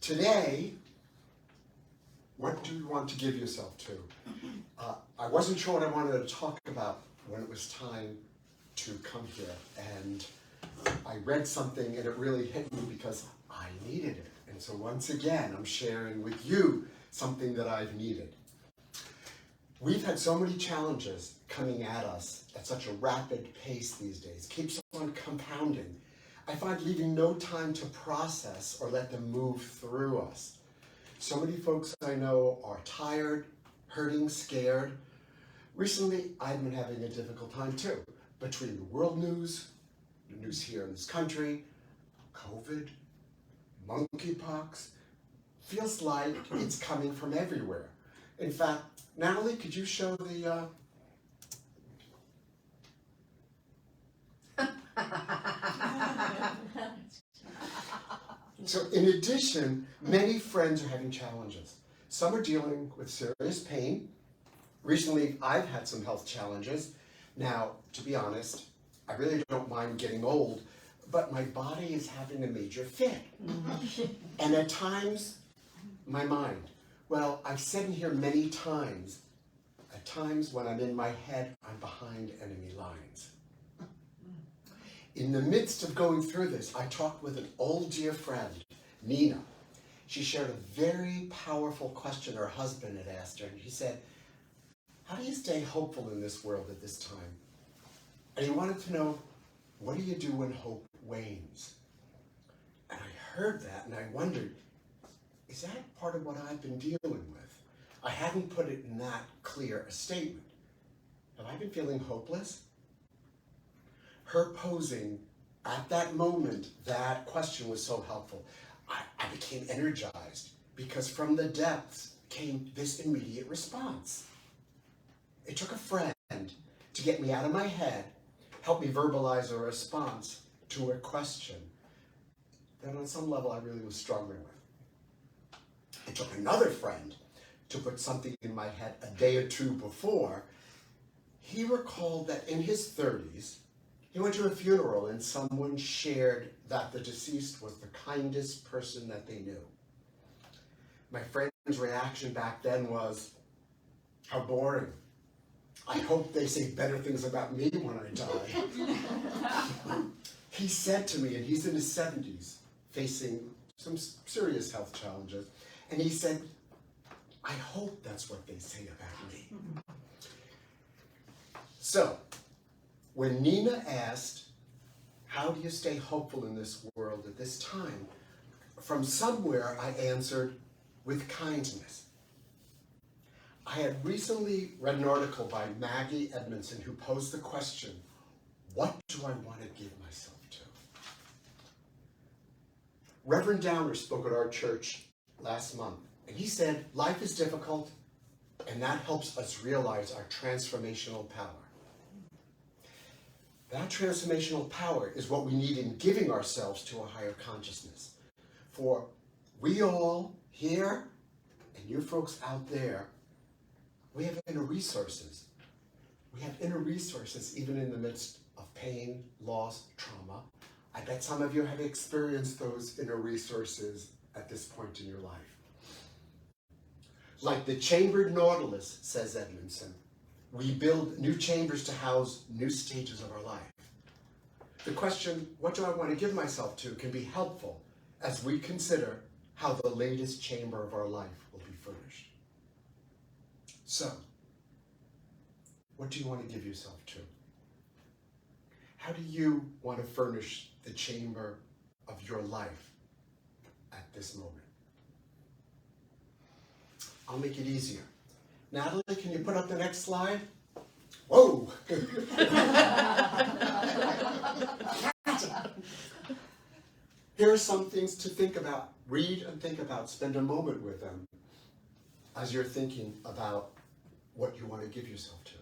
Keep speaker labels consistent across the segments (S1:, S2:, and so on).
S1: Today, what do you want to give yourself to? I wasn't sure what I wanted to talk about when it was time to come here, and I read something and it really hit me because I needed it. And so once again, I'm sharing with you something that I've needed. We've had so many challenges coming at us at such a rapid pace these days. Keeps on compounding. I find leaving no time to process or let them move through us. So many folks I know are tired, hurting, scared. Recently, I've been having a difficult time too. Between the world news, the news here in this country, COVID, monkeypox, feels like it's coming from everywhere. In fact, Natalie, could you show the... So in addition, many friends are having challenges. Some are dealing with serious pain. Recently, I've had some health challenges. Now, to be honest, I really don't mind getting old, but my body is having a major fit. And at times, my mind. Well, I've said in here many times, at times when I'm in my head, I'm behind enemy lines. In the midst of going through this, I talked with an old dear friend, Nina. She shared a very powerful question her husband had asked her, and he said, how do you stay hopeful in this world at this time? And he wanted to know, what do you do when hope wanes? And I heard that and I wondered, is that part of what I've been dealing with? I hadn't put it in that clear a statement. Have I been feeling hopeless? Her posing at that moment, that question was so helpful. I became energized because from the depths came this immediate response. It took a friend to get me out of my head, help me verbalize a response to a question that on some level I really was struggling with. It took another friend to put something in my head a day or two before. He recalled that in his 30s, he went to a funeral and someone shared that the deceased was the kindest person that they knew. My friend's reaction back then was, how boring. I hope they say better things about me when I die. He said to me, and he's in his 70s, facing some serious health challenges, and he said, I hope that's what they say about me. So, when Nina asked, how do you stay hopeful in this world at this time? From somewhere I answered, with kindness. I had recently read an article by Maggie Edmondson who posed the question, what do I want to give myself to? Reverend Downer spoke at our church last month, and he said, life is difficult, and that helps us realize our transformational power. That transformational power is what we need in giving ourselves to a higher consciousness. For we all here, and you folks out there, we have inner resources. We have inner resources even in the midst of pain, loss, trauma. I bet some of you have experienced those inner resources at this point in your life. Like the chambered nautilus, says Edmondson, we build new chambers to house new stages of our life. The question, what do I want to give myself to, can be helpful as we consider how the latest chamber of our life will be furnished. So, what do you want to give yourself to? How do you want to furnish the chamber of your life at this moment? I'll make it easier. Natalie, can you put up the next slide? Whoa! Here are some things to think about. Read and think about. Spend a moment with them as you're thinking about what you want to give yourself to.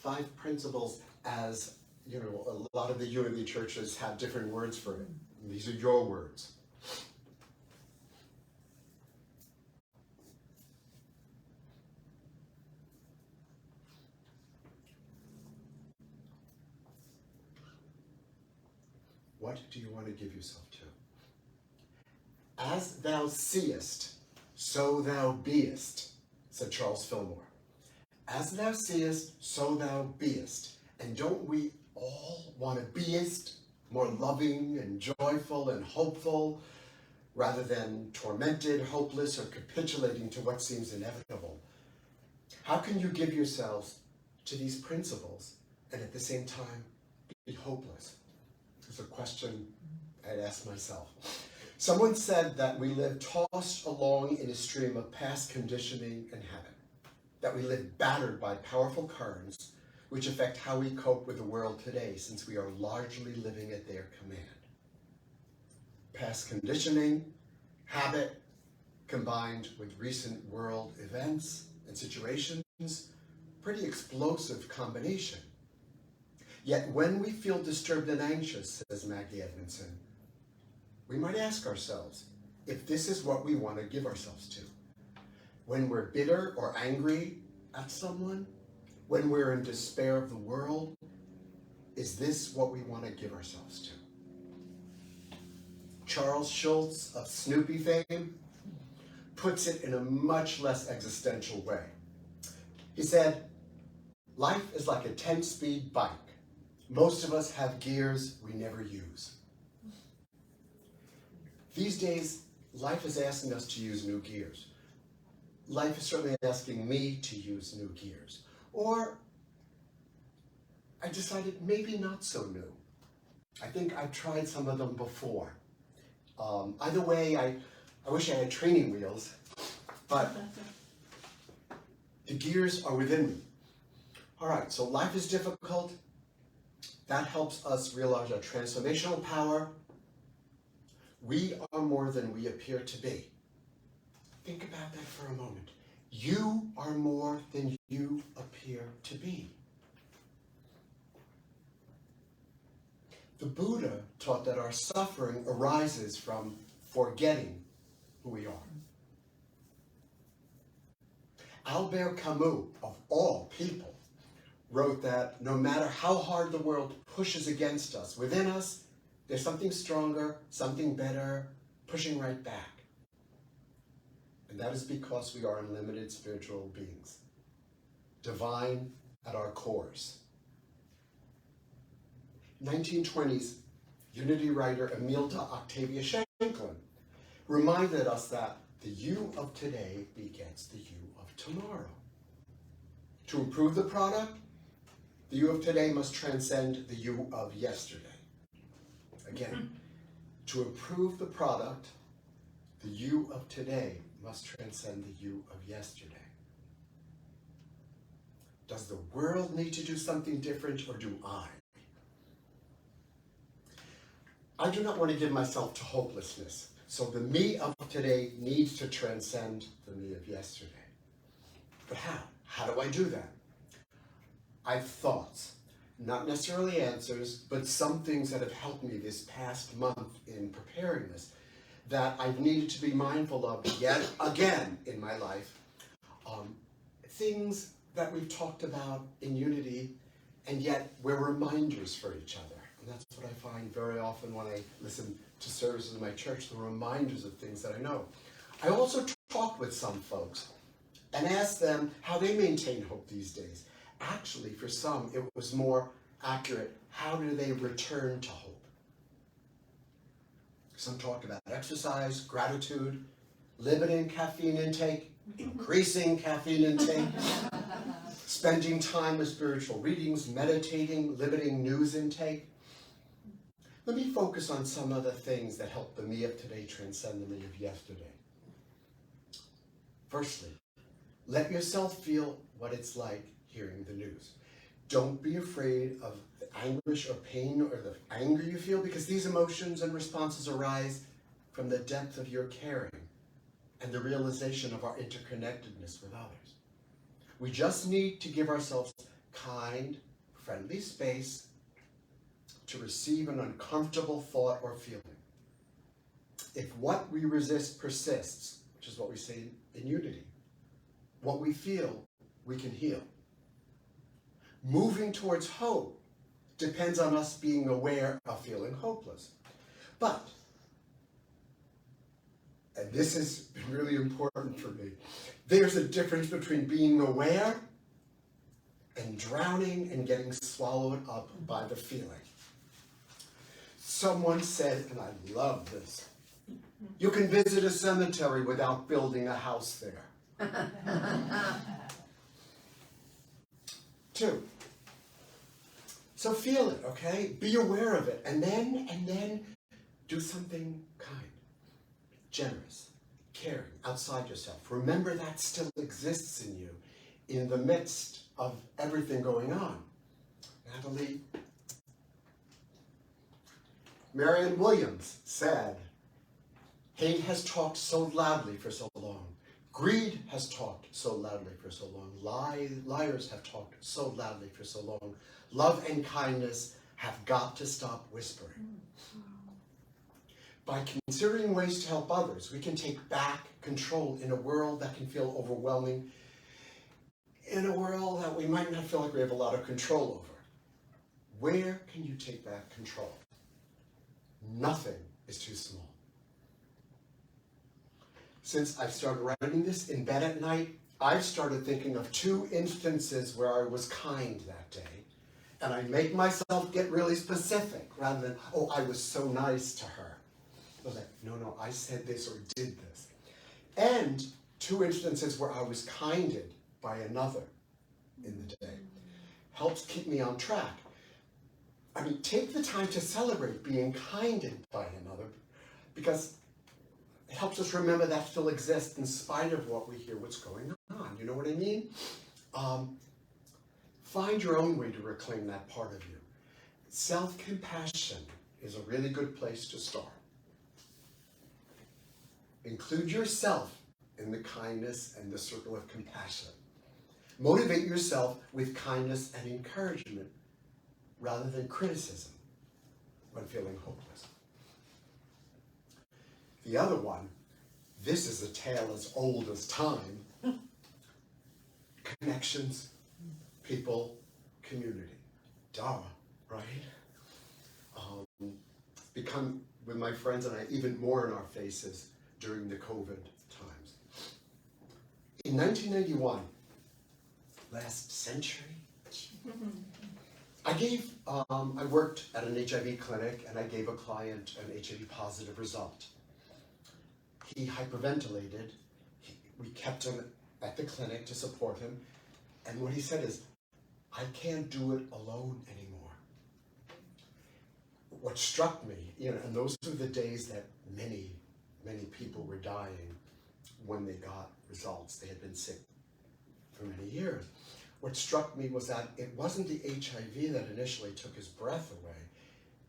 S1: 5 principles, as you know, a lot of the unity churches have different words for it. These are your words. what do you want to give yourself to? As thou seest, so thou beest, said Charles Fillmore. As thou seest, so thou beest. And don't we all want to beest, more loving and joyful and hopeful, rather than tormented, hopeless, or capitulating to what seems inevitable? How can you give yourselves to these principles and at the same time be hopeless? It's a question I'd ask myself. Someone said that we live tossed along in a stream of past conditioning and habit, that we live battered by powerful currents which affect how we cope with the world today, since we are largely living at their command. Past conditioning, habit, combined with recent world events and situations, pretty explosive combination. Yet when we feel disturbed and anxious, says Maggie Edmondson, we might ask ourselves if this is what we want to give ourselves to. When we're bitter or angry at someone, when we're in despair of the world, is this what we want to give ourselves to? Charles Schulz of Snoopy fame puts it in a much less existential way. He said, life is like a 10-speed bike. Most of us have gears we never use. These days, life is asking us to use new gears. Life is certainly asking me to use new gears. Or I decided maybe not so new. I think I've tried some of them before. Either way, I wish I had training wheels, but the gears are within me. All right, so life is difficult. That helps us realize our transformational power. We are more than we appear to be. Think about that for a moment. You are more than you appear to be. The Buddha taught that our suffering arises from forgetting who we are. Albert Camus, of all people, wrote that no matter how hard the world pushes against us, within us, there's something stronger, something better, pushing right back. And that is because we are unlimited spiritual beings, divine at our cores. 1920s unity writer Emilda Octavia Shanklin reminded us that the you of today begets the you of tomorrow. To improve the product, the you of today must transcend the you of yesterday. Again, to improve the product, the you of today must transcend the you of yesterday. Does the world need to do something different, or do I? I do not want to give myself to hopelessness, so the me of today needs to transcend the me of yesterday. But how? How do I do that? I have thoughts, not necessarily answers, but some things that have helped me this past month in preparing this, that I've needed to be mindful of yet again in my life. Things that we've talked about in unity, and yet we're reminders for each other. And that's what I find very often when I listen to services in my church, the reminders of things that I know. I also talked with some folks and asked them how they maintain hope these days. Actually, for some, it was more accurate. How do they return to hope? Some talked about exercise, gratitude, limiting caffeine intake, increasing caffeine intake, spending time with spiritual readings, meditating, limiting news intake. Let me focus on some of the things that help the me of today transcend the me of yesterday. Firstly, let yourself feel what it's like hearing the news. Don't be afraid of the anguish or pain or the anger you feel, because these emotions and responses arise from the depth of your caring and the realization of our interconnectedness with others. We just need to give ourselves kind, friendly space to receive an uncomfortable thought or feeling. If what we resist persists, which is what we say in unity, what we feel, we can heal. Moving towards hope depends on us being aware of feeling hopeless. But, and this is really important for me, there's a difference between being aware and drowning and getting swallowed up by the feeling. Someone said, and I love this, you can visit a cemetery without building a house there. 2. So feel it, okay? Be aware of it, and then do something kind, generous, caring, outside yourself. Remember that still exists in you in the midst of everything going on. Natalie, Marianne Williams said, hate has talked so loudly for so long. Greed has talked so loudly for so long. Liars have talked so loudly for so long. Love and kindness have got to stop whispering. By considering ways to help others, we can take back control in a world that can feel overwhelming, in a world that we might not feel like we have a lot of control over. Where can you take back control? Nothing is too small. Since I've started writing this in bed at night, I've started thinking of 2 instances where I was kind that day. And I make myself get really specific rather than, oh, I was so nice to her. I was like, no, I said this or did this. And 2 instances where I was kinded by another in the day. Helps keep me on track. I mean, take the time to celebrate being kinded by another, because it helps us remember that still exists in spite of what we hear, what's going on. You know what I mean? Find your own way to reclaim that part of you. Self-compassion is a really good place to start. Include yourself in the kindness and the circle of compassion. Motivate yourself with kindness and encouragement rather than criticism when feeling hopeless. The other one, this is a tale as old as time. Connections, people, community. Duh, right? Become with my friends and I even more in our faces during the COVID times. In 1991, last century, I worked at an HIV clinic and I gave a client an HIV positive result. He hyperventilated. We kept him at the clinic to support him. And what he said is, I can't do it alone anymore. What struck me, and those were the days that many people were dying when they got results. They had been sick for many years. What struck me was that it wasn't the HIV that initially took his breath away.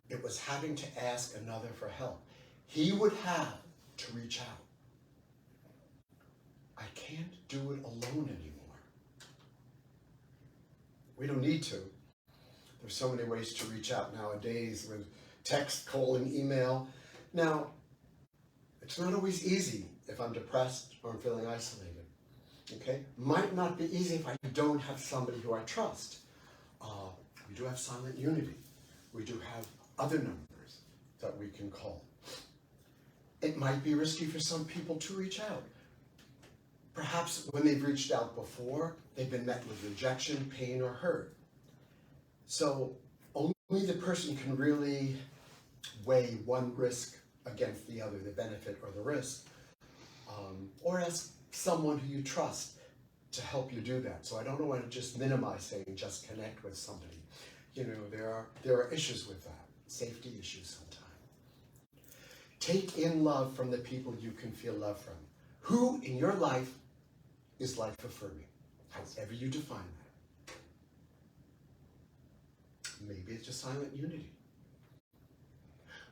S1: It was having to ask another for help. He would have to reach out. I can't do it alone anymore. We don't need to. There's so many ways to reach out nowadays with text, calling, email. Now, it's not always easy if I'm depressed or I'm feeling isolated. Okay? Might not be easy if I don't have somebody who I trust. We do have silent unity. We do have other numbers that we can call. It might be risky for some people to reach out. Perhaps when they've reached out before, they've been met with rejection, pain, or hurt. So only the person can really weigh one risk against the other, the benefit or the risk, or ask someone who you trust to help you do that. So I don't want to just minimize saying just connect with somebody. There are issues with that, safety issues sometimes. Take in love from the people you can feel love from. Who in your life is life affirming, however you define that. Maybe it's just silent unity.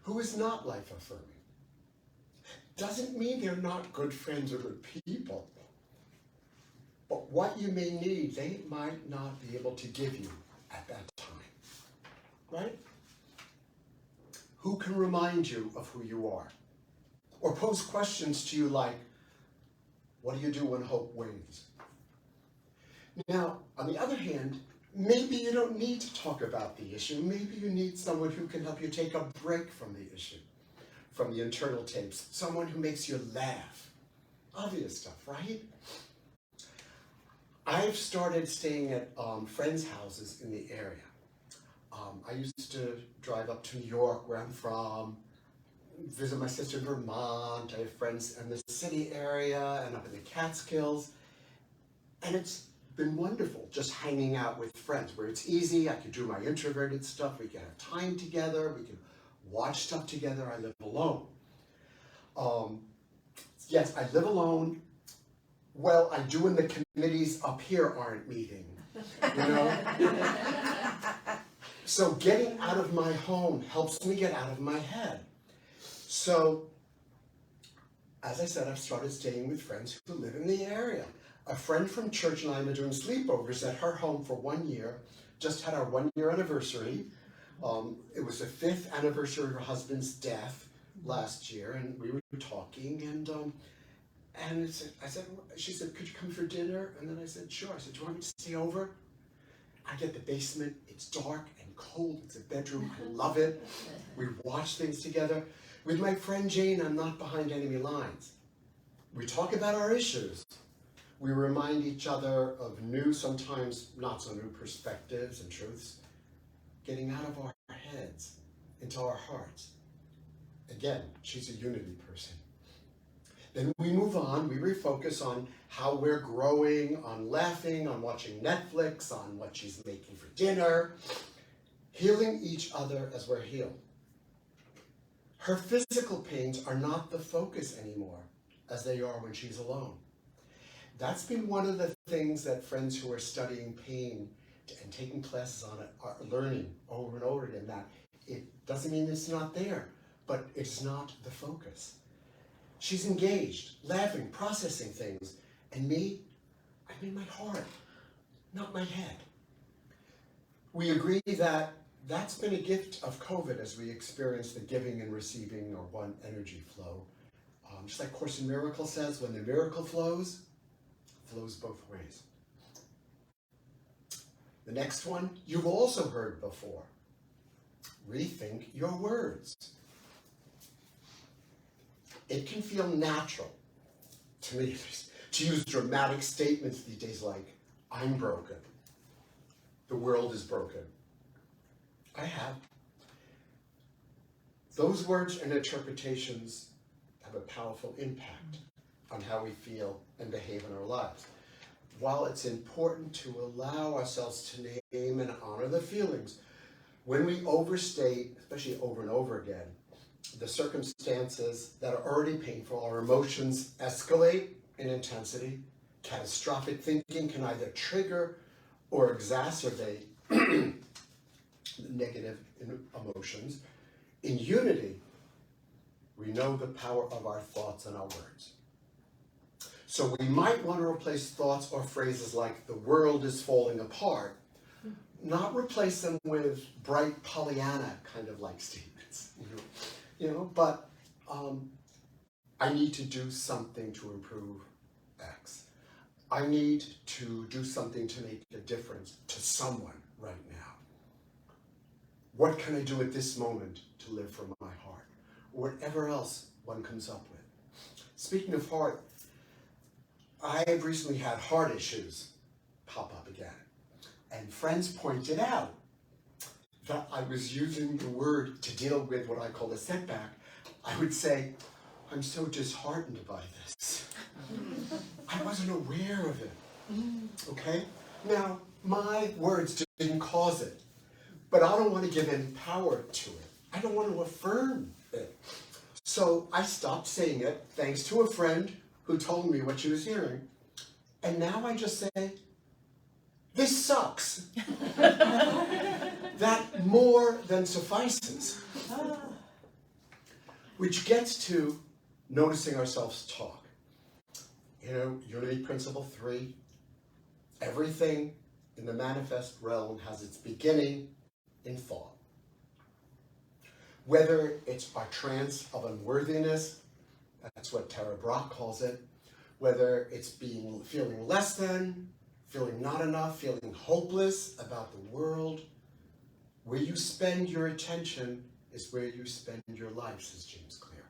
S1: Who is not life affirming? Doesn't mean they're not good friends or good people. But what you may need, they might not be able to give you at that time. Right? Who can remind you of who you are? Or pose questions to you like, what do you do when hope wanes? Now, on the other hand, Maybe you don't need to talk about the issue. Maybe you need someone who can help you take a break from the issue, from the internal tapes, someone who makes you laugh. Obvious stuff, right? I've started staying at friends' houses in the area. I used to drive up to New York, where I'm from, visit my sister in Vermont. I have friends in the city area and up in the Catskills. And it's been wonderful just hanging out with friends where it's easy. I can do my introverted stuff. We can have time together. We can watch stuff together. I live alone. Yes, I live alone. Well, I do when the committees up here aren't meeting, you know? So getting out of my home helps me get out of my head. So, as I said, I've started staying with friends who live in the area. A friend from church and I have been doing sleepovers at her home for 1 year, just had our 1-year anniversary. It was the 5th anniversary of her husband's death last year, and we were talking, and she said, could you come for dinner? And then I said, sure. I said, do you want me to stay over? I get the basement, it's dark and cold, it's a bedroom, I love it. We watch things together. With my friend Jane, I'm not behind enemy lines. We talk about our issues. We remind each other of new, sometimes not so new perspectives and truths, getting out of our heads into our hearts. Again, she's a unity person. Then we move on, we refocus on how we're growing, on laughing, on watching Netflix, on what she's making for dinner, healing each other as we're healed. Her physical pains are not the focus anymore, as they are when she's alone. That's been one of the things that friends who are studying pain and taking classes on it are learning over and over again, that it doesn't mean it's not there, but it's not the focus. She's engaged, laughing, processing things. And me, I'm in my heart, not my head. We agree that that's been a gift of COVID as we experience the giving and receiving or one energy flow. Just like Course in Miracles says, when the miracle flows both ways. The next one, you've also heard before. Rethink your words. It can feel natural to me to use dramatic statements these days like, I'm broken. The world is broken. I have. Those words and interpretations have a powerful impact on how we feel and behave in our lives. While it's important to allow ourselves to name and honor the feelings, when we overstate, especially over and over again, the circumstances that are already painful, our emotions escalate in intensity. Catastrophic thinking can either trigger or exacerbate negative emotions. In unity, we know the power of our thoughts and our words. So we might want to replace thoughts or phrases like the world is falling apart, not replace them with bright Pollyanna kind of like statements. But I need to do something to improve X. I need to do something to make a difference to someone right now. What can I do at this moment to live from my heart? Or whatever else one comes up with. Speaking of heart, I have recently had heart issues pop up again. And friends pointed out that I was using the word to deal with what I call a setback. I would say, I'm so disheartened by this. I wasn't aware of it. Okay? Now, my words didn't cause it, but I don't want to give any power to it. I don't want to affirm it. So I stopped saying it, thanks to a friend who told me what she was hearing. And now I just say, this sucks. That more than suffices. Which gets to noticing ourselves talk. Unity Principle 3, everything in the manifest realm has its beginning in thought. Whether it's our trance of unworthiness, that's what Tara Brach calls it, whether it's feeling less than, feeling not enough, feeling hopeless about the world. Where you spend your attention is where you spend your life, says James Clear.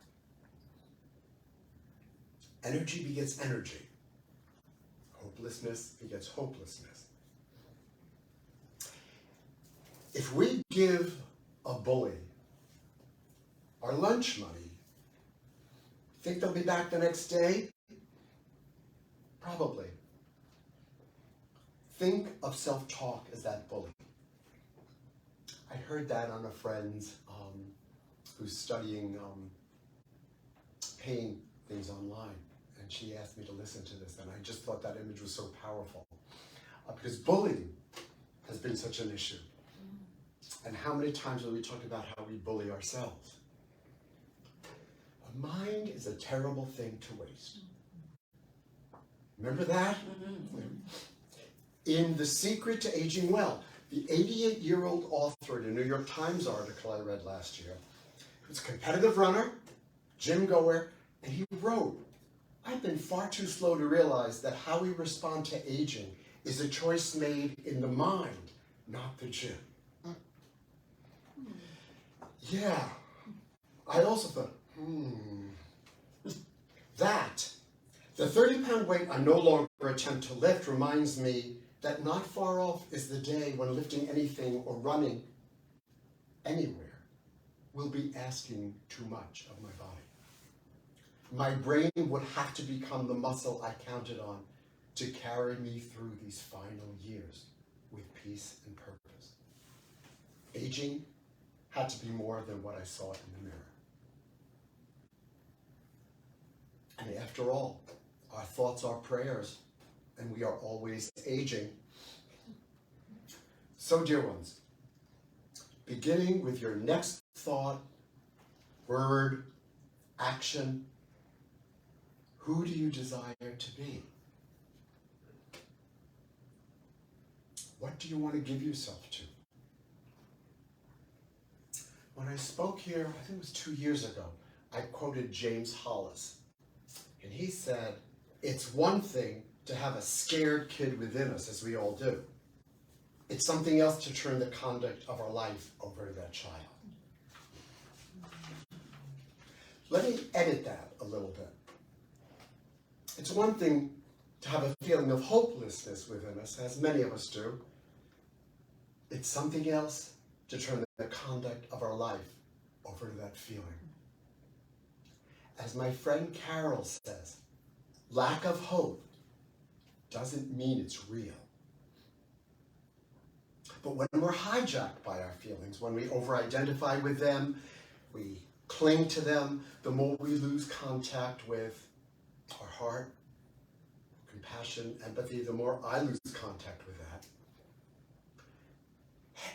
S1: Energy begets energy. Hopelessness begets hopelessness. If we give a bully our lunch money, think they'll be back the next day? Probably. Think of self-talk as that bully. I heard that on a friend's who's studying pain things online, and she asked me to listen to this, and I just thought that image was so powerful. Because bullying has been such an issue. And how many times have we talked about how we bully ourselves? A mind is a terrible thing to waste. Remember that? In The Secret to Aging Well, the 88-year-old author in a New York Times article I read last year, who's a competitive runner, gym goer, and he wrote, "I've been far too slow to realize that how we respond to aging is a choice made in the mind, not the gym." Yeah, I also thought, That, the 30-pound weight I no longer attempt to lift reminds me that not far off is the day when lifting anything or running anywhere will be asking too much of my body. My brain would have to become the muscle I counted on to carry me through these final years with peace and purpose. Aging had to be more than what I saw in the mirror. And after all, our thoughts are prayers, and we are always aging. So, dear ones, beginning with your next thought, word, action, who do you desire to be? What do you want to give yourself to? When I spoke here, I think it was 2 years ago, I quoted James Hollis. And he said, it's one thing to have a scared kid within us, as we all do. It's something else to turn the conduct of our life over to that child. Let me edit that a little bit. It's one thing to have a feeling of hopelessness within us, as many of us do. It's something else to turn the conduct of our life over to that feeling. As my friend Carol says, lack of hope doesn't mean it's real. But when we're hijacked by our feelings, when we over-identify with them, we cling to them, the more we lose contact with our heart, compassion, empathy, the more I lose contact with that.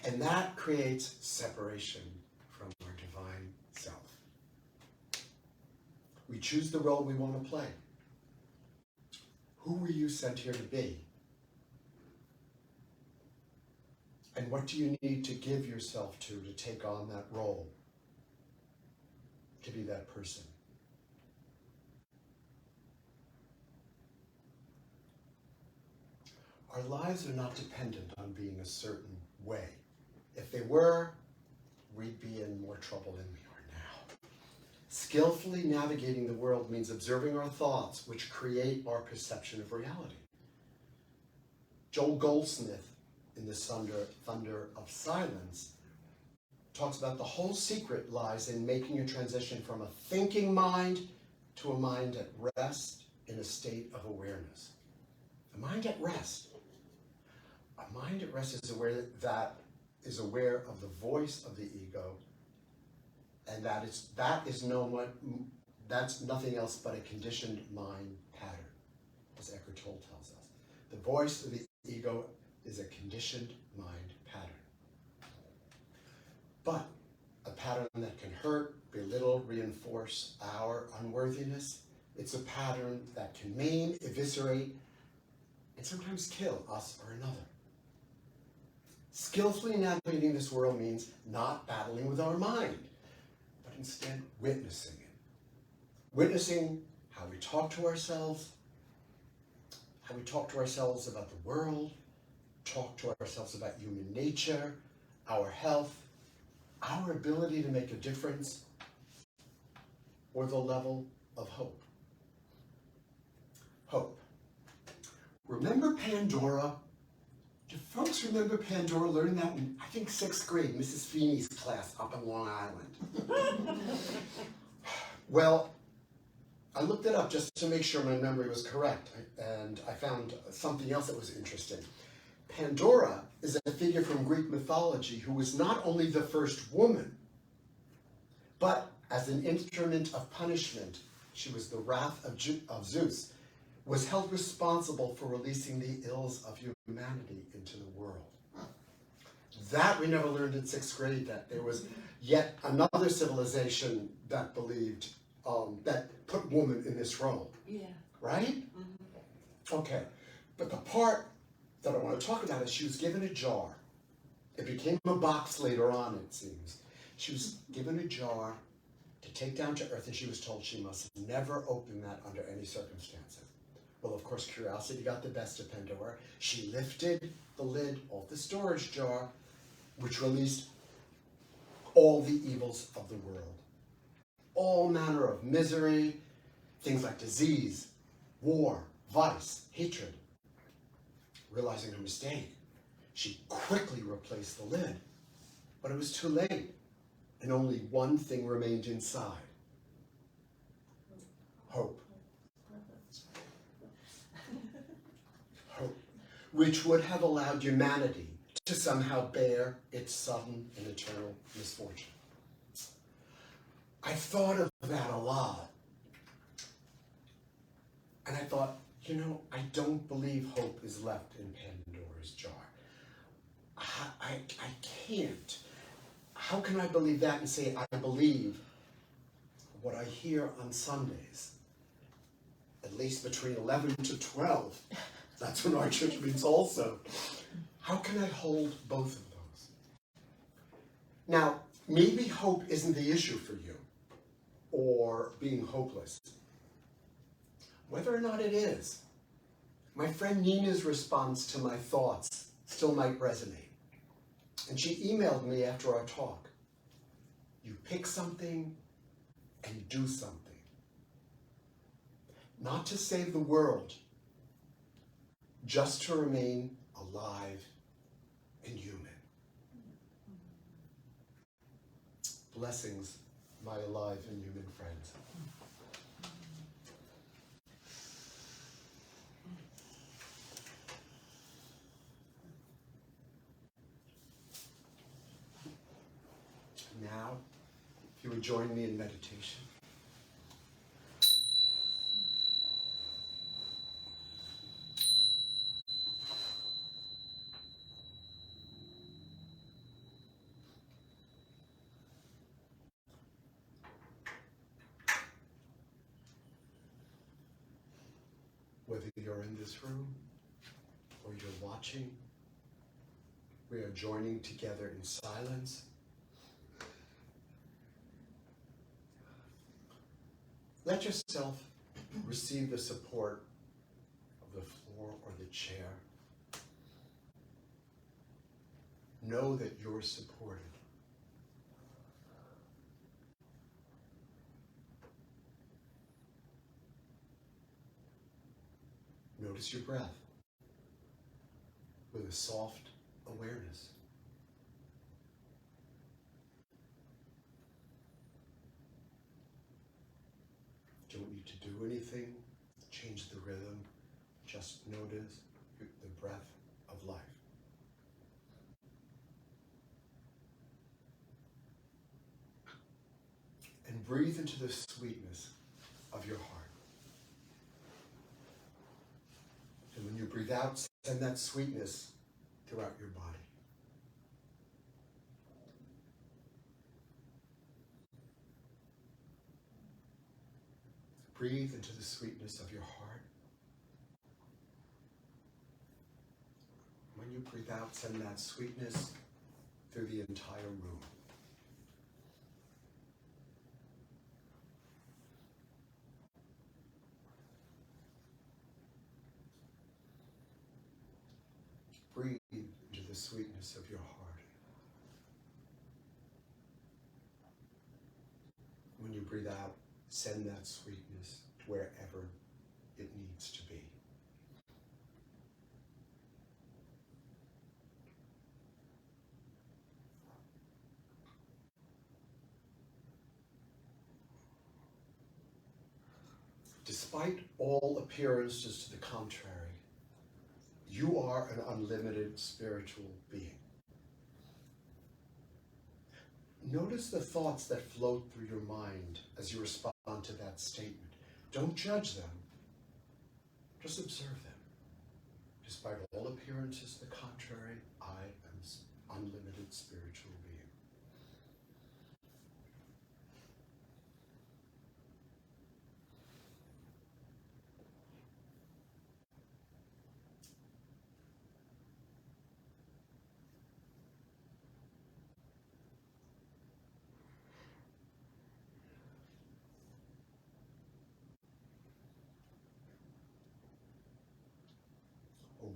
S1: And that creates separation from our divine self. We choose the role we want to play. Who were you sent here to be? And what do you need to give yourself to take on that role, to be that person? Our lives are not dependent on being a certain way. If they were, we'd be in more trouble than we are now. Skillfully navigating the world means observing our thoughts, which create our perception of reality. Joel Goldsmith, in The Thunder of Silence, talks about the whole secret lies in making a transition from a thinking mind to a mind at rest in a state of awareness. A mind at rest. A mind at rest is aware of the voice of the ego, and that's nothing else but a conditioned mind pattern, as Eckhart Tolle tells us. The voice of the ego is a conditioned mind pattern. But a pattern that can hurt, belittle, reinforce our unworthiness. It's a pattern that can maim, eviscerate, and sometimes kill us or another. Skillfully navigating this world means not battling with our mind, but instead witnessing it. Witnessing how we talk to ourselves, how we talk to ourselves about the world, talk to ourselves about human nature, our health, our ability to make a difference, or the level of hope. Hope. Remember Pandora? Do folks remember Pandora? Learning that in, I think, 6th grade, Mrs. Feeney's class up in Long Island. Well, I looked it up just to make sure my memory was correct, and I found something else that was interesting. Pandora is a figure from Greek mythology who was not only the first woman, but as an instrument of punishment, she was the wrath of Zeus, was held responsible for releasing the ills of humanity into the world. That we never learned in 6th grade, that there was yet another civilization that believed, that put woman in this role. Yeah. Right? Mm-hmm. Okay. But the part that I want to talk about is she was given a jar. It became a box later on, it seems. She was given a jar to take down to earth, and she was told she must never open that under any circumstances. Well, of course, curiosity got the best of Pandora. She lifted the lid off the storage jar, which released all the evils of the world. All manner of misery, things like disease, war, vice, hatred. Realizing her mistake, she quickly replaced the lid, but it was too late, and only one thing remained inside: hope. Hope, which would have allowed humanity to somehow bear its sudden and eternal misfortune. I thought of that a lot, and I thought, I don't believe hope is left in Pandora's jar. I can't. How can I believe that and say I believe what I hear on Sundays, at least between 11 to 12? That's when our church meets also. How can I hold both of those? Now, maybe hope isn't the issue for you, or being hopeless. Whether or not it is, my friend Nina's response to my thoughts still might resonate. And she emailed me after our talk. You pick something and do something. Not to save the world, just to remain alive and human. Blessings, my alive and human friends. Now, if you would join me in meditation. Whether you're in this room or you're watching, we are joining together in silence. Let yourself receive the support of the floor or the chair. Know that you're supported. Notice your breath with a soft awareness. Don't need to do anything, change the rhythm, just notice the breath of life. And breathe into the sweetness of your heart. And when you breathe out, send that sweetness throughout your body. Breathe into the sweetness of your heart. When you breathe out, send that sweetness through the entire room. sweetness of your heart. When you breathe out, send that sweetness wherever it needs to be. Despite all appearances to the contrary, you are an unlimited spiritual being. Notice the thoughts that float through your mind as you respond to that statement. Don't judge them. Just observe them. Despite all appearances to the contrary, I am unlimited spiritual being.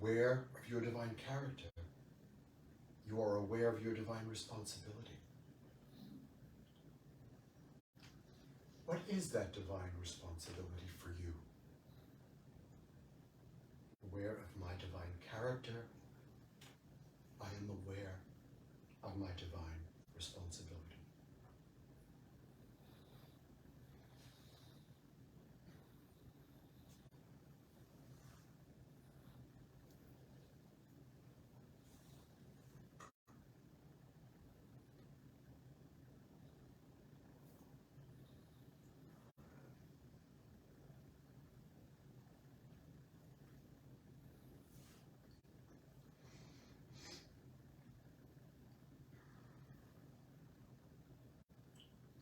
S1: Aware of your divine character, you are aware of your divine responsibility. What is that divine responsibility for you? Aware of my divine character, I am aware of my divine responsibility.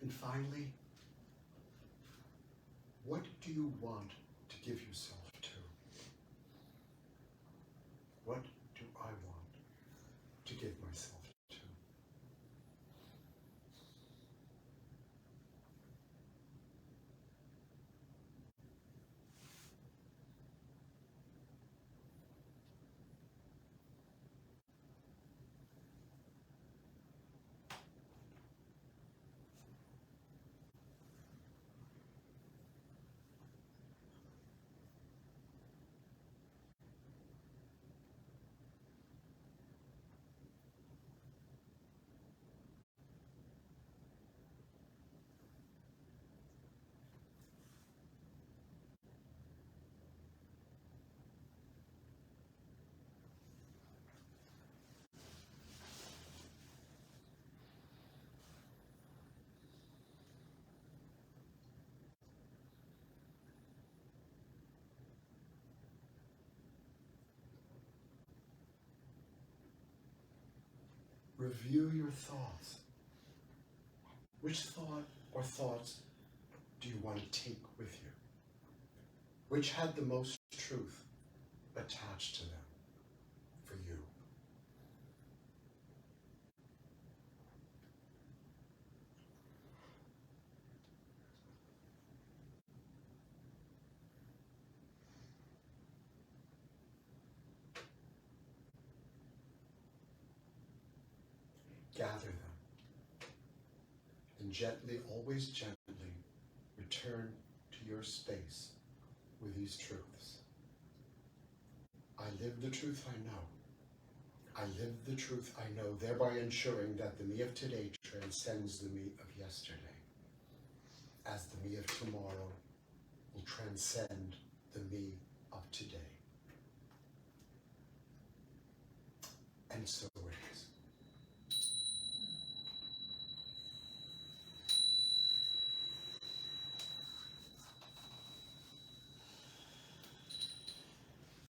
S1: And finally, what do you want to give yourself to? What do I want to give myself to? Review your thoughts. Which thought or thoughts do you want to take with you? Which had the most truth attached to them for you? Gather them and gently, always gently, return to your space with these truths. I live the truth I know. I live the truth I know, thereby ensuring that the me of today transcends the me of yesterday, as the me of tomorrow will transcend the me of today. And so